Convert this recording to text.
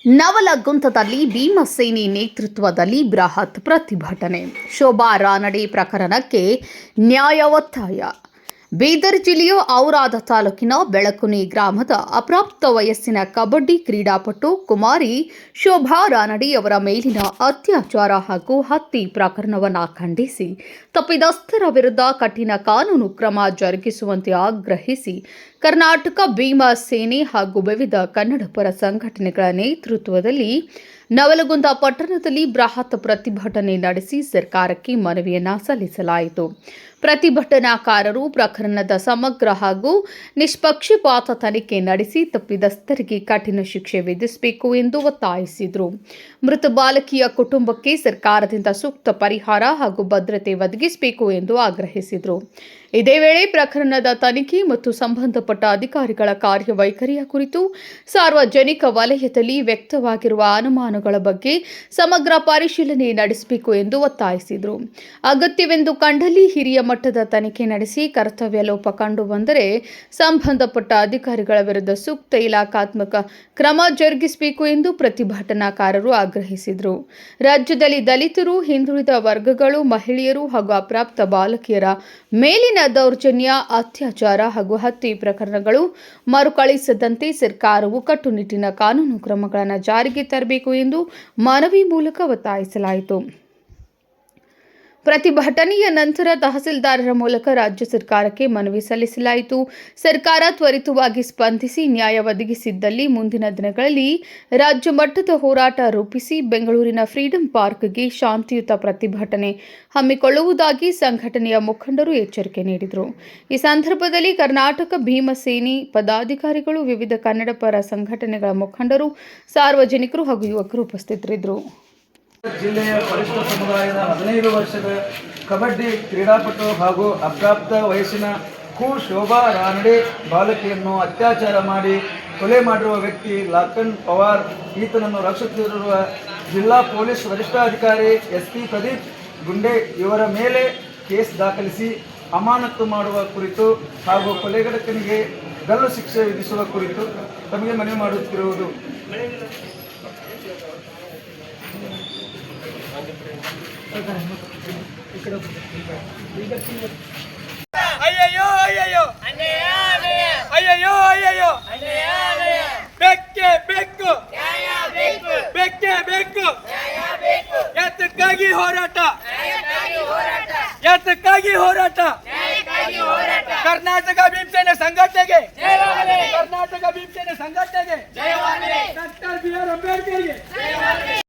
ನವಲಗುಂದದಲ್ಲಿ ಭೀಮಸೇನಿ ನೇತೃತ್ವದಲ್ಲಿ ಬೃಹತ್ ಪ್ರತಿಭಟನೆ. ಶೋಭಾ ರಾನಡೆ ಪ್ರಕರಣಕ್ಕೆ ನ್ಯಾಯ ಒತ್ತಾಯ. ಬೀದರ್ ಜಿಲ್ಲೆಯ ಔರಾದ ತಾಲೂಕಿನ ಬೆಳಕುನಿ ಗ್ರಾಮದ ಅಪ್ರಾಪ್ತ ವಯಸ್ಸಿನ ಕಬಡ್ಡಿ ಕ್ರೀಡಾಪಟು ಕುಮಾರಿ ಶೋಭಾ ರಾನಡೆ ಅವರ ಮೇಲಿನ ಅತ್ಯಾಚಾರ ಹಾಗೂ ಹತ್ಯೆ ಪ್ರಕರಣವನ್ನು ಖಂಡಿಸಿ ತಪ್ಪಿತಸ್ಥರ ವಿರುದ್ಧ ಕಠಿಣ ಕಾನೂನು ಕ್ರಮ ಜರುಗಿಸುವಂತೆ ಆಗ್ರಹಿಸಿ ಕರ್ನಾಟಕ ಭೀಮಸೇನೆ ಹಾಗೂ ವಿವಿಧ ಕನ್ನಡಪರ ಸಂಘಟನೆಗಳ ನೇತೃತ್ವದಲ್ಲಿ ನವಲಗುಂದ ಪಟ್ಟಣದಲ್ಲಿ ಬೃಹತ್ ಪ್ರತಿಭಟನೆ ನಡೆಸಿ ಸರ್ಕಾರಕ್ಕೆ ಮನವಿಯನ್ನು ಸಲ್ಲಿಸಲಾಯಿತು. ಪ್ರತಿಭಟನಾಕಾರರು ಪ್ರಕರಣದ ಸಮಗ್ರ ಹಾಗೂ ನಿಷ್ಪಕ್ಷಪಾತ ತನಿಖೆ ನಡೆಸಿ ತಪ್ಪಿತಸ್ಥರಿಗೆ ಕಠಿಣ ಶಿಕ್ಷೆ ವಿಧಿಸಬೇಕು ಎಂದು ಒತ್ತಾಯಿಸಿದರು. ಮೃತ ಬಾಲಕಿಯ ಕುಟುಂಬಕ್ಕೆ ಸರ್ಕಾರದಿಂದ ಸೂಕ್ತ ಪರಿಹಾರ ಹಾಗೂ ಭದ್ರತೆ ಒದಗಿಸಬೇಕು ಎಂದು ಆಗ್ರಹಿಸಿದರು. ಇದೇ ವೇಳೆ ಪ್ರಕರಣದ ತನಿಖೆ ಮತ್ತು ಸಂಬಂಧಪಟ್ಟ ಅಧಿಕಾರಿಗಳ ಕಾರ್ಯವೈಖರಿಯ ಕುರಿತು ಸಾರ್ವಜನಿಕ ವಲಯದಲ್ಲಿ ವ್ಯಕ್ತವಾಗಿರುವ ಅನುಮಾನಗಳ ಬಗ್ಗೆ ಸಮಗ್ರ ಪರಿಶೀಲನೆ ನಡೆಸಬೇಕು ಎಂದು ಒತ್ತಾಯಿಸಿದರು. ಅಗತ್ಯವೆಂದು ಕಂಡಲ್ಲಿ ಹಿರಿಯ ಮಟ್ಟದ ತನಿಖೆ ನಡೆಸಿ ಕರ್ತವ್ಯ ಲೋಪ ಕಂಡುಬಂದರೆ ಸಂಬಂಧಪಟ್ಟ ಅಧಿಕಾರಿಗಳ ವಿರುದ್ಧ ಸೂಕ್ತ ಇಲಾಖಾತ್ಮಕ ಕ್ರಮ ಜರುಗಿಸಬೇಕು ಎಂದು ಪ್ರತಿಭಟನಾಕಾರರು ಆಗ್ರಹಿಸಿದರು. ರಾಜ್ಯದಲ್ಲಿ ದಲಿತರು, ಹಿಂದುಳಿದ ವರ್ಗಗಳು, ಮಹಿಳೆಯರು ಹಾಗೂ ಅಪ್ರಾಪ್ತ ಬಾಲಕಿಯರ ಮೇಲಿನ ದೌರ್ಜನ್ಯ, ಅತ್ಯಾಚಾರ ಹಾಗೂ ಹತ್ಯೆ ಪ್ರಕರಣಗಳು ಮರುಕಳಿಸದಂತೆ ಸರ್ಕಾರವು ಕಟ್ಟುನಿಟ್ಟಿನ ಕಾನೂನು ಕ್ರಮಗಳನ್ನು ಜಾರಿಗೆ ತರಬೇಕು ಎಂದು ಮನವಿ ಮೂಲಕ ಒತ್ತಾಯಿಸಲಾಯಿತು. ಪ್ರತಿಭಟನೆಯ ನಂತರ ತಹಸೀಲ್ದಾರರ ಮೂಲಕ ರಾಜ್ಯ ಸರ್ಕಾರಕ್ಕೆ ಮನವಿ ಸಲ್ಲಿಸಲಾಯಿತು. ಸರ್ಕಾರ ತ್ವರಿತವಾಗಿ ಸ್ಪಂದಿಸಿ ನ್ಯಾಯ ಒದಗಿಸಿದ್ದಲ್ಲಿ ಮುಂದಿನ ದಿನಗಳಲ್ಲಿ ರಾಜ್ಯ ಮಟ್ಟದ ಹೋರಾಟ ರೂಪಿಸಿ ಬೆಂಗಳೂರಿನ ಫ್ರೀಡಂ ಪಾರ್ಕ್ಗೆ ಶಾಂತಿಯುತ ಪ್ರತಿಭಟನೆ ಹಮ್ಮಿಕೊಳ್ಳುವುದಾಗಿ ಸಂಘಟನೆಯ ಮುಖಂಡರು ಎಚ್ಚರಿಕೆ ನೀಡಿದರು. ಈ ಸಂದರ್ಭದಲ್ಲಿ ಕರ್ನಾಟಕ ಭೀಮಸೇನೆ ಪದಾಧಿಕಾರಿಗಳು, ವಿವಿಧ ಕನ್ನಡಪರ ಸಂಘಟನೆಗಳ ಮುಖಂಡರು, ಸಾರ್ವಜನಿಕರು ಹಾಗೂ ಯುವಕರು ಉಪಸ್ಥಿತರಿದ್ದರು. ಜಿಲ್ಲೆಯ ಪರಿಶಿಷ್ಟ ಸಮುದಾಯದ 15 ವರ್ಷದ ಕಬಡ್ಡಿ ಕ್ರೀಡಾಪಟು ಹಾಗೂ ಅಪ್ರಾಪ್ತ ವಯಸ್ಸಿನ ಶೋಭಾ ರಾನಡೆ ಬಾಲಕಿಯನ್ನು ಅತ್ಯಾಚಾರ ಮಾಡಿ ಕೊಲೆ ಮಾಡಿರುವ ವ್ಯಕ್ತಿ ಲಾಖನ್ ಪವಾರ್ ಈತನನ್ನು ರಕ್ಷಿಸುತ್ತಿರುವ ಜಿಲ್ಲಾ ಪೊಲೀಸ್ ವರಿಷ್ಠಾಧಿಕಾರಿ SP ಪ್ರದೀಪ್ ಗುಂಡೆ ಇವರ ಮೇಲೆ ಕೇಸ್ ದಾಖಲಿಸಿ ಅಮಾನತು ಮಾಡುವ ಕುರಿತು ಹಾಗೂ ಕೊಲೆಗಡಕನಿಗೆ ಗಲ್ಲು ಶಿಕ್ಷೆ ವಿಧಿಸುವ ಕುರಿತು ತಮಗೆ ಮನವಿ ಮಾಡುತ್ತಿರುವುದು. ಅಯ್ಯಯ್ಯೋ ಅಯ್ಯಯ್ಯೋ ಅಯ್ಯಯ್ಯೋ ಅಯ್ಯಯ್ಯೋ ಬೇಕೇ ಬೇಕು, ಬೇಕೇ ಬೇಕು. ಎತ್ತಕ್ಕಾಗಿ ಹೋರಾಟ, ಎತ್ತಕ್ಕಾಗಿ ಹೋರಾಟ. ಕರ್ನಾಟಕ ಭೀಮಸೇನೆ ಸಂಘಟನೆಗೆ, ಕರ್ನಾಟಕ ಭೀಮಸೇನೆ ಸಂಘಟನೆಗೆ ಡಾಕ್ಟರ್ BR ಅಂಬೇಡ್ಕರ್